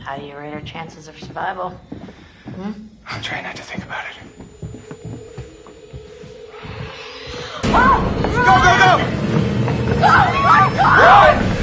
How do you rate our chances of survival? I'm trying not to think about it. Oh! Go! Oh my God! Run!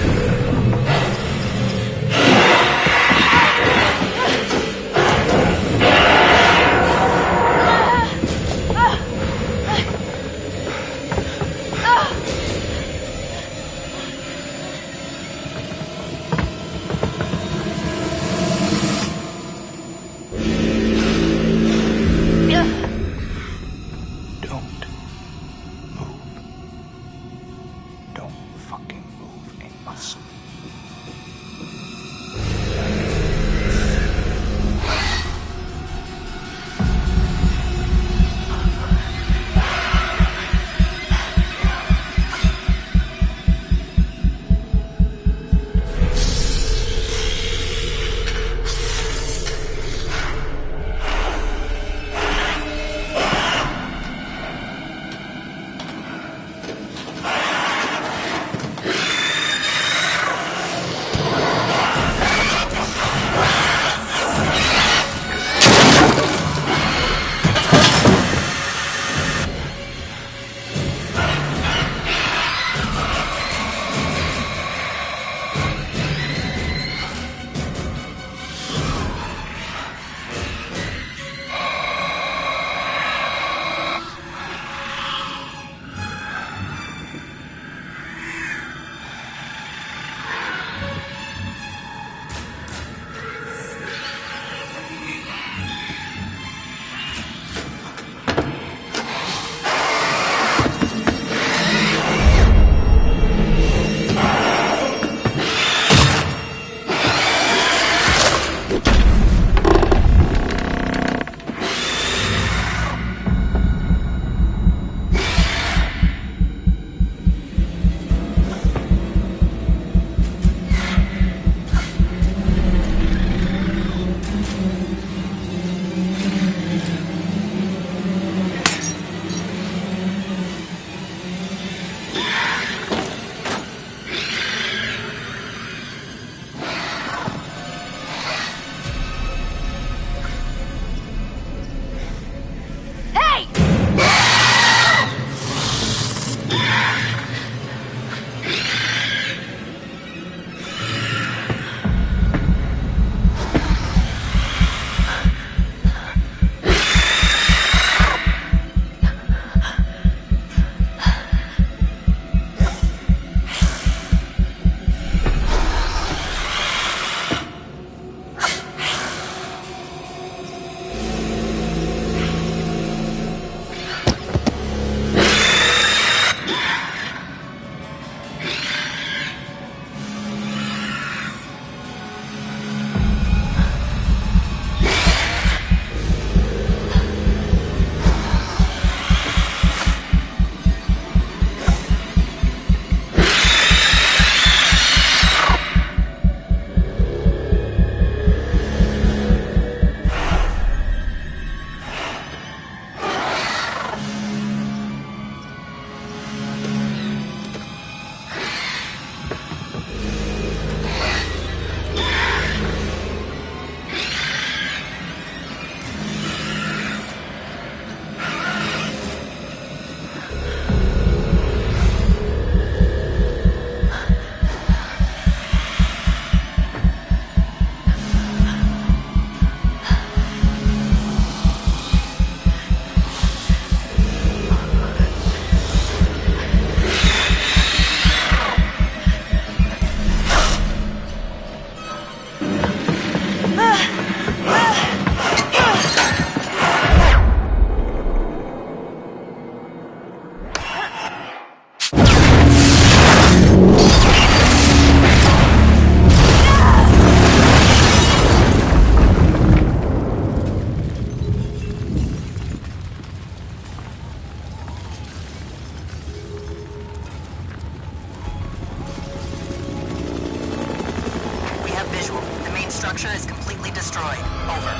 structure is completely destroyed. Over.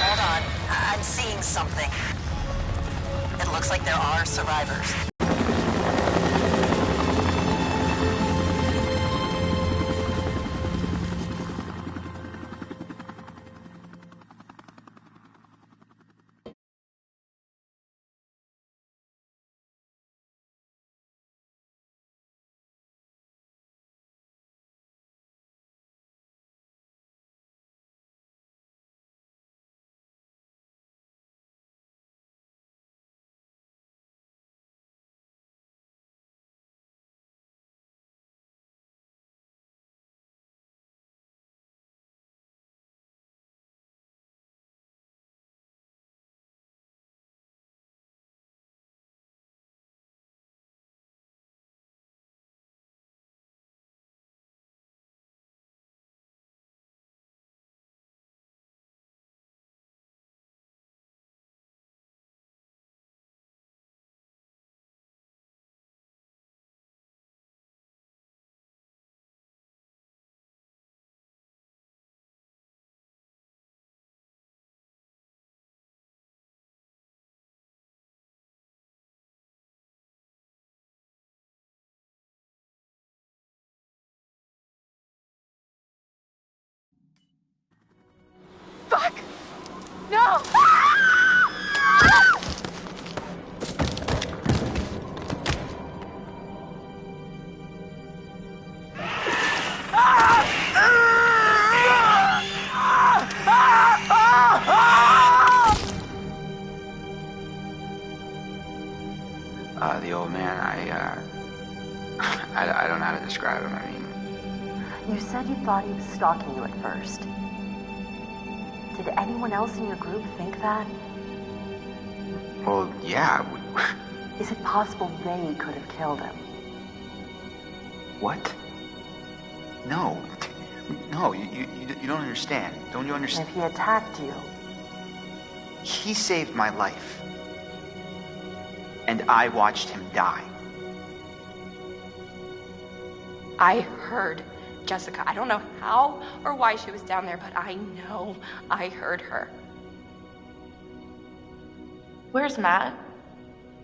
Hold on. I'm seeing something. It looks like there are survivors. Fuck! No! The old man, I don't know how to describe him. I mean, You said you thought he was stalking you at first. Did anyone else in your group think that? well, yeah. Is it possible they could have killed him? What? No. No, you don't understand. Don't you And understand? if he attacked you, He saved my life. And I watched him die. I heard Jessica. I don't know how or why she was down there, but I know I heard her. Where's Matt?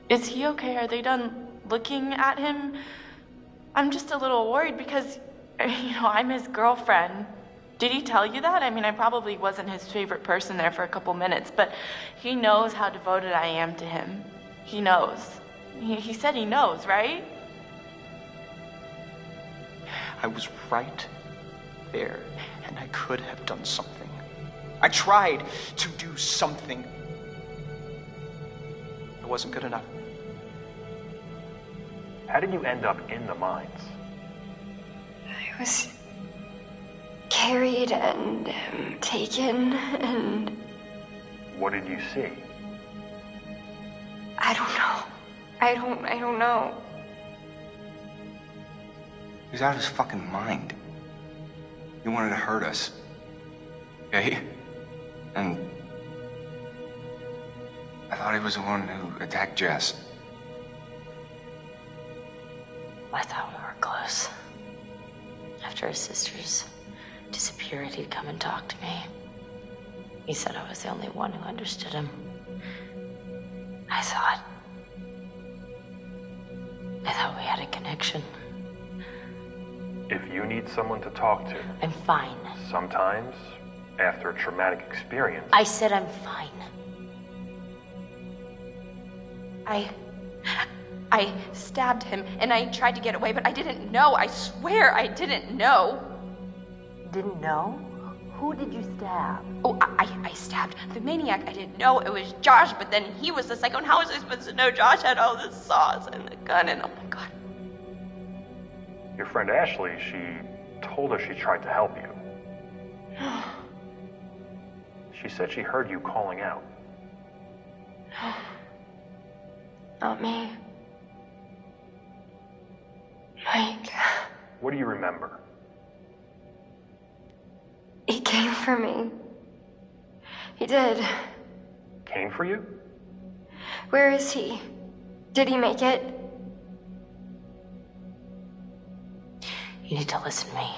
Is he okay? Are they done looking at him? I'm just a little worried because, I'm his girlfriend. Did he tell you that? I mean, I probably wasn't his favorite person there for a couple minutes, but he knows how devoted I am to him. He knows. He said he knows, right? I was right there, and I could have done something. I tried to do something. It wasn't good enough. How did you end up in the mines? I was carried and taken, and What did you see? I don't know. I don't know. He was out of his fucking mind. He wanted to hurt us. Okay? And I thought he was the one who attacked Jess. I thought we were close. After his sisters disappeared, he'd come and talk to me. He said I was the only one who understood him. I thought we had a connection. If you need someone to talk to, I'm fine. sometimes, after a traumatic experience, I said I'm fine. I stabbed him and I tried to get away, but I didn't know. I swear I didn't know. didn't know? Who did you stab? Oh, I stabbed the maniac. I didn't know it was Josh, but then he was the psycho, and how was I supposed to know Josh had all the saws and the gun and oh my god. your friend Ashley, she told us she tried to help you. She said she heard you calling out. Not me. Mike. What do you remember? He came for me. He did. Came for you? Where is he? Did he make it? You need to listen to me.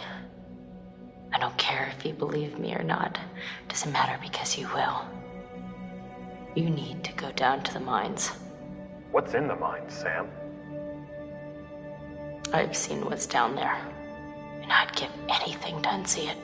I don't care if you believe me or not. Doesn't matter because you will. You need to go down to the mines. What's in the mines, Sam? I've seen what's down there, and I'd give anything to unsee it.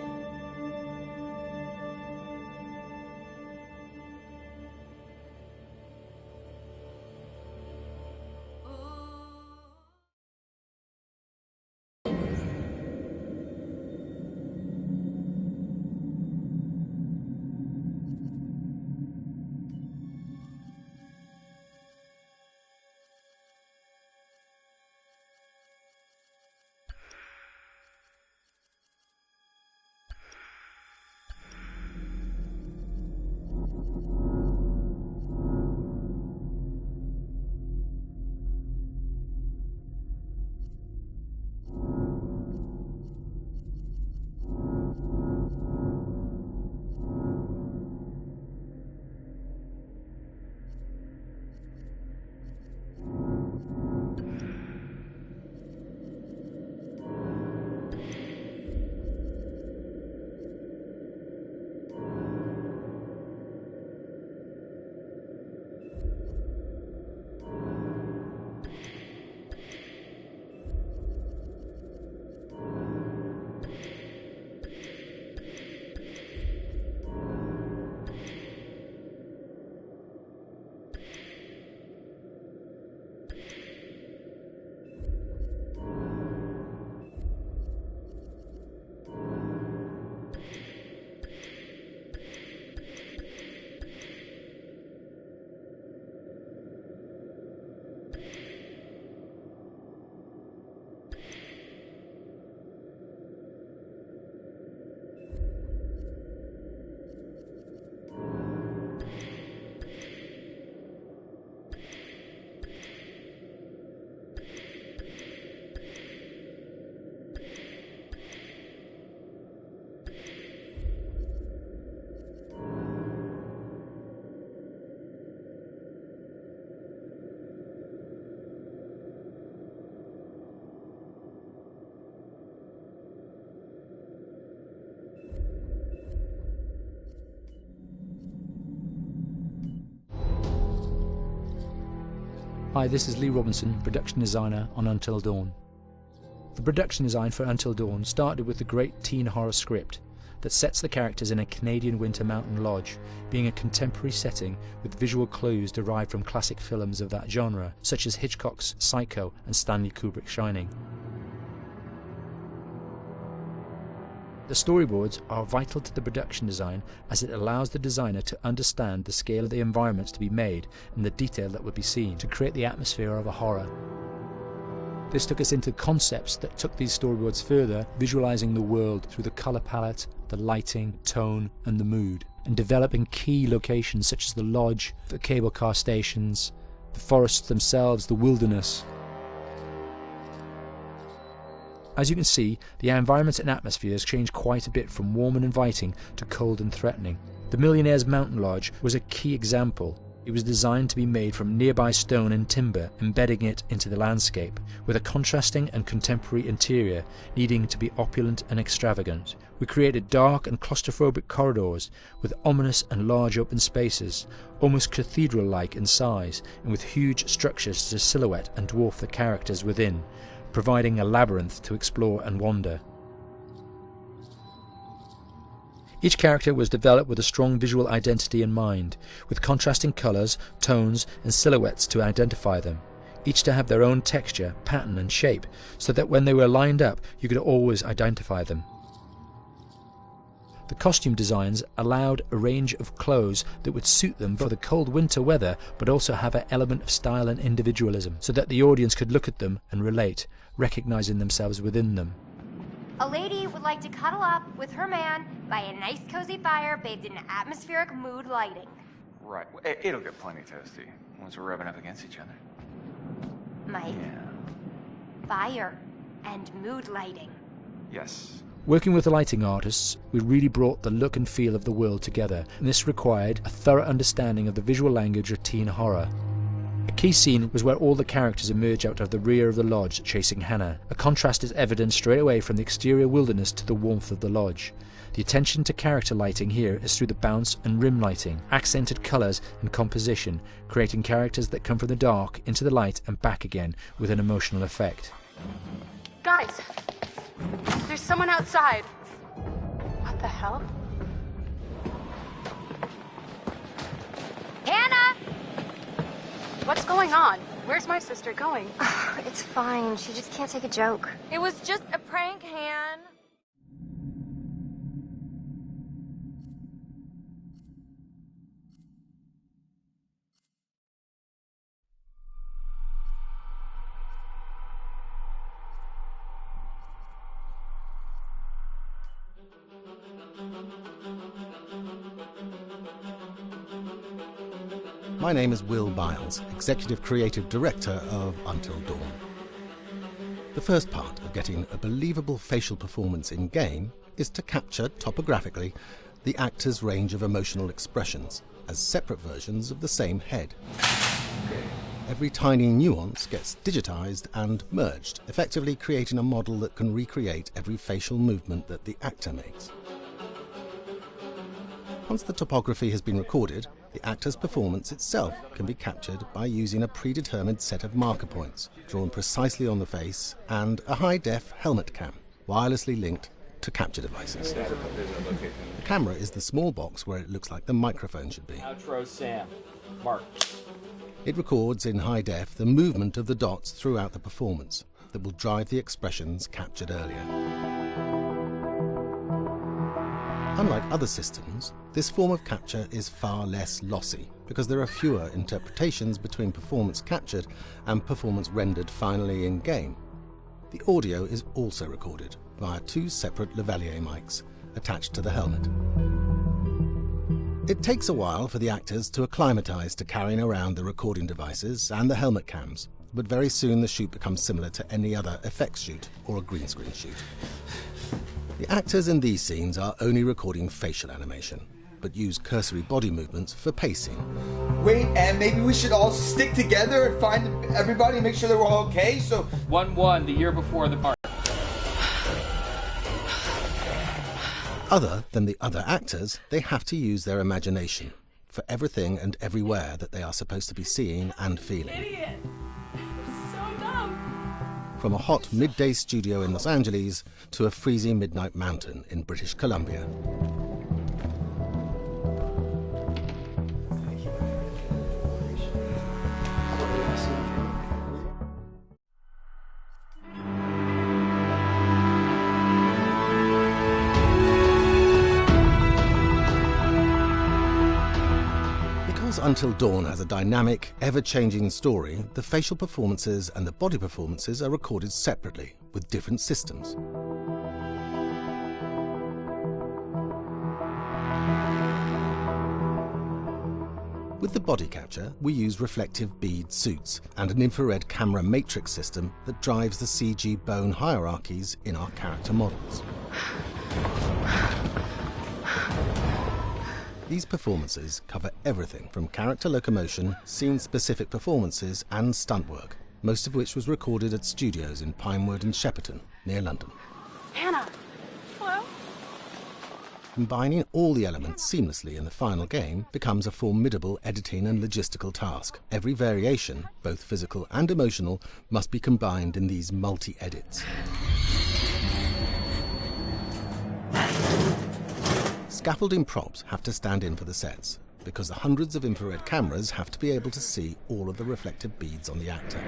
Hi, this is Lee Robinson, production designer on Until Dawn. The production design for Until Dawn started with the great teen horror script that sets the characters in a Canadian winter mountain lodge, being a contemporary setting with visual clues derived from classic films of that genre, such as Hitchcock's Psycho and Stanley Kubrick's Shining. The storyboards are vital to the production design, as it allows the designer to understand the scale of the environments to be made and the detail that would be seen to create the atmosphere of a horror. This took us into concepts that took these storyboards further, visualizing the world through the color palette, the lighting, tone and the mood, and developing key locations such as the lodge, the cable car stations, the forests themselves, the wilderness. As you can see, the environments and atmospheres change quite a bit from warm and inviting to cold and threatening. The Millionaire's Mountain Lodge was a key example. It was designed to be made from nearby stone and timber, embedding it into the landscape, with a contrasting and contemporary interior needing to be opulent and extravagant. We created dark and claustrophobic corridors with ominous and large open spaces, almost cathedral-like in size, and with huge structures to silhouette and dwarf the characters within, providing a labyrinth to explore and wander. Each character was developed with a strong visual identity in mind, with contrasting colours, tones and silhouettes to identify them, each to have their own texture, pattern and shape, so that when they were lined up you could always identify them. The costume designs allowed a range of clothes that would suit them for the cold winter weather, but also have an element of style and individualism, so that the audience could look at them and relate, recognizing themselves within them. A lady would like to cuddle up with her man by a nice cozy fire bathed in atmospheric mood lighting. Right. It'll get plenty toasty once we're rubbing up against each other. Mike. Yeah. Fire and mood lighting. Yes. Working with the lighting artists, we really brought the look and feel of the world together, and this required a thorough understanding of the visual language of teen horror. A key scene was where all the characters emerge out of the rear of the lodge chasing Hannah. A contrast is evident straight away from the exterior wilderness to the warmth of the lodge. The attention to character lighting here is through the bounce and rim lighting, accented colours and composition, creating characters that come from the dark into the light and back again with an emotional effect. Guys, there's someone outside. What the hell? Hannah! What's going on? Where's my sister going? It's fine. She just can't take a joke. It was just a prank, Han. My name is Will Biles, Executive Creative Director of Until Dawn. The first part of getting a believable facial performance in-game is to capture, topographically, the actor's range of emotional expressions as separate versions of the same head. Every tiny nuance gets digitized and merged, effectively creating a model that can recreate every facial movement that the actor makes. Once the topography has been recorded, the actor's performance itself can be captured by using a predetermined set of marker points drawn precisely on the face and a high-def helmet cam, wirelessly linked to capture devices. The camera is the small box where it looks like the microphone should be. Outro Sam. Mark. It records in high def the movement of the dots throughout the performance that will drive the expressions captured earlier. Unlike other systems, this form of capture is far less lossy because there are fewer interpretations between performance captured and performance rendered finally in-game. The audio is also recorded via two separate lavalier mics attached to the helmet. It takes a while for the actors to acclimatise to carrying around the recording devices and the helmet cams, but very soon the shoot becomes similar to any other effects shoot or a green screen shoot. The actors in these scenes are only recording facial animation, but use cursory body movements for pacing. Wait, and maybe we should all stick together and find everybody and make sure they're all okay, so... 1-1, the year before the party. Other than the other actors, they have to use their imagination for everything and everywhere that they are supposed to be seeing and feeling. Idiot! from a hot midday studio in Los Angeles to a freezing midnight mountain in British Columbia. Because Until Dawn has a dynamic, ever-changing story, the facial performances and the body performances are recorded separately, with different systems. With the body capture, we use reflective bead suits and an infrared camera matrix system that drives the CG bone hierarchies in our character models. These performances cover everything from character locomotion, scene-specific performances and stunt work, most of which was recorded at studios in Pinewood and Shepperton, near London. Hannah! Hello? Combining all the elements seamlessly in the final game becomes a formidable editing and logistical task. Every variation, both physical and emotional, must be combined in these multi-edits. Scaffolding props have to stand in for the sets, because the hundreds of infrared cameras have to be able to see all of the reflective beads on the actor.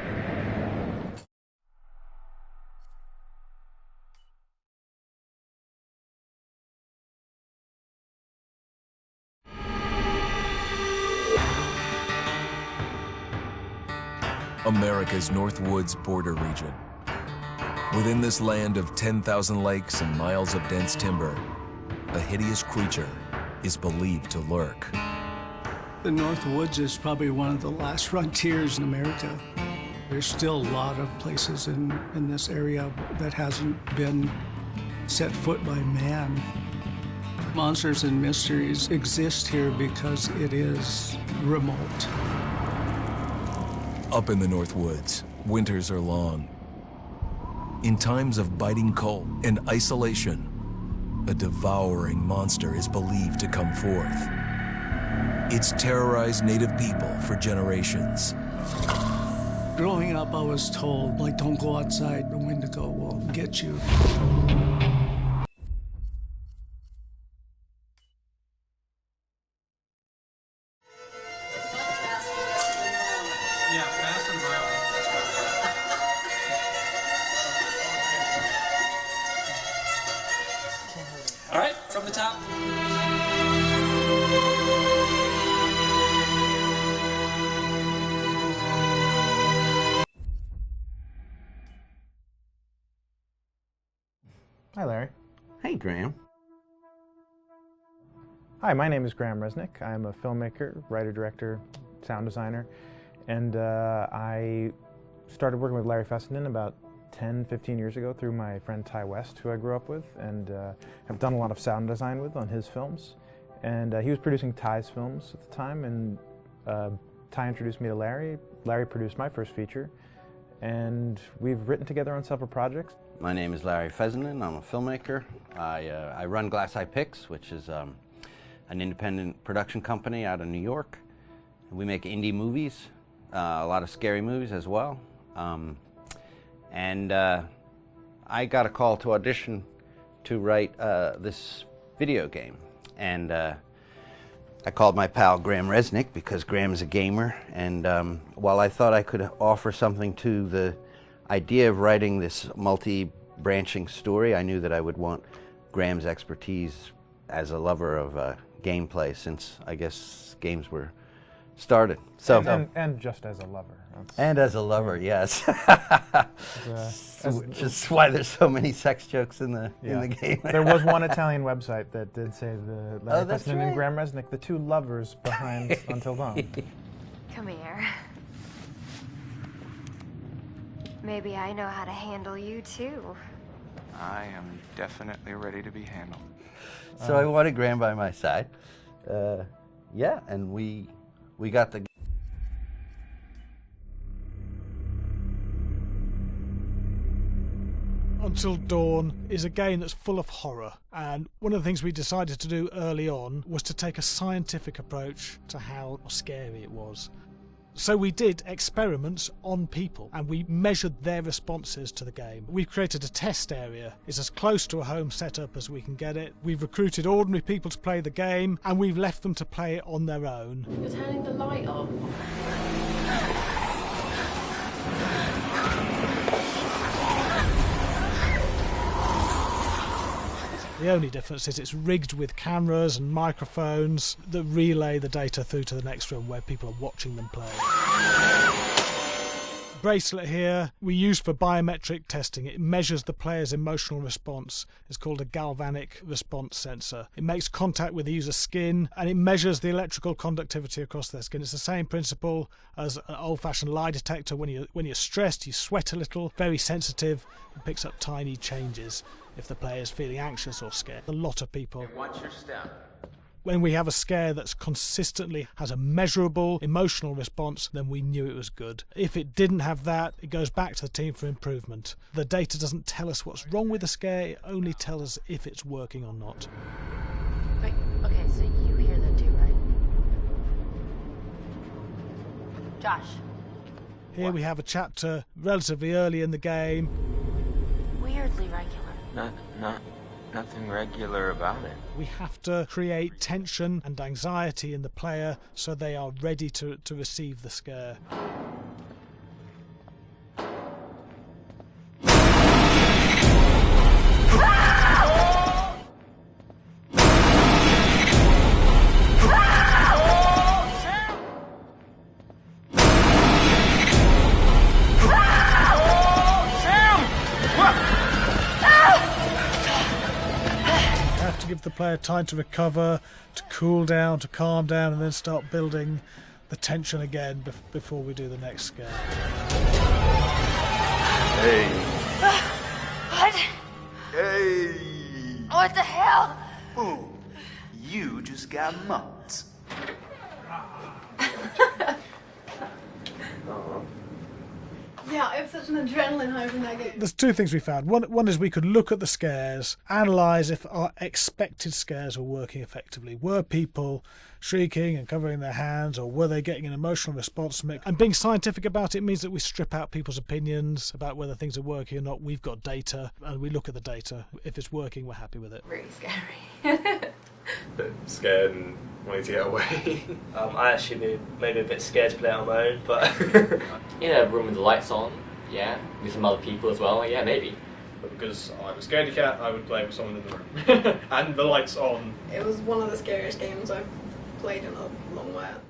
America's Northwoods border region. Within this land of 10,000 lakes and miles of dense timber, a hideous creature is believed to lurk. The North Woods is probably one of the last frontiers in America. There's still a lot of places in this area that hasn't been set foot by man. Monsters and mysteries exist here because it is remote. Up in the North Woods, winters are long. In times of biting cold and isolation, a devouring monster is believed to come forth. It's terrorized native people for generations. Growing up, I was told, like, don't go outside, the Wendigo will get you. All right, from the top. Hi, Larry. Hey, Graham. Hi, my name is Graham Resnick. I'm a filmmaker, writer, director, sound designer, and I started working with Larry Fessenden about 10, 15 years ago through my friend Ty West, who I grew up with, and have done a lot of sound design with on his films. And he was producing Ty's films at the time, and Ty introduced me to Larry. Larry produced my first feature, and we've written together on several projects. My name is Larry Fessenden. I'm a filmmaker. I run Glass Eye Pix, which is an independent production company out of New York. We make indie movies, a lot of scary movies as well. And I got a call to audition to write this video game. And I called my pal Graham Resnick because Graham is a gamer. And while I thought I could offer something to the idea of writing this multi-branching story, I knew that I would want Graham's expertise as a lover of gameplay, since I guess games were started. So and just as a lover. And as a lover, yes. Which is why there's so many sex jokes in the game. There was one Italian website that did say the Larry Fessenden right. and Graham Resnick, the two lovers behind Until Dawn. Come here. Maybe I know how to handle you too. I am definitely ready to be handled. So I wanted Graham by my side. Yeah, and we got the... Until Dawn is a game that's full of horror, and one of the things we decided to do early on was to take a scientific approach to how scary it was. So we did experiments on people and we measured their responses to the game. We've created a test area. It's as close to a home setup as we can get it. We've recruited ordinary people to play the game and we've left them to play it on their own. You're turning the light off. The only difference is it's rigged with cameras and microphones that relay the data through to the next room where people are watching them play. Bracelet here we use for biometric testing. It measures the player's emotional response. It's called a galvanic response sensor. It makes contact with the user's skin and it measures the electrical conductivity across their skin. It's the same principle as an old-fashioned lie detector. When you're stressed, you sweat a little, very sensitive, it picks up tiny changes if the player is feeling anxious or scared. A lot of people. Watch your step. When we have a scare that's consistently has a measurable emotional response, then we knew it was good. If it didn't have that, it goes back to the team for improvement. The data doesn't tell us what's wrong with the scare, it only tells us if it's working or not. Wait, okay, so you hear that too, right? Josh. Here we have a chapter relatively early in the game. Weirdly regular. Nothing regular about it. We have to create tension and anxiety in the player so they are ready to receive the scare. Give the player time to recover, to cool down, to calm down, and then start building the tension again before we do the next scare. Hey. What? Hey. What the hell? Ooh, you just got mugged. Yeah, I have such an adrenaline high from that game. There's two things we found. One is we could look at the scares, analyse if our expected scares were working effectively. Were people shrieking and covering their hands, or were they getting an emotional response from it? And being scientific about it means that we strip out people's opinions about whether things are working or not. We've got data, and we look at the data. If it's working, we're happy with it. Really scary. Bit scared and wanting to get away. I actually maybe a bit scared to play it on my own, but In a room with the lights on, yeah, with some other people as well, yeah, maybe. But because I'm a scaredy cat, I would play with someone in the room. And the lights on. It was one of the scariest games I've played in a long while.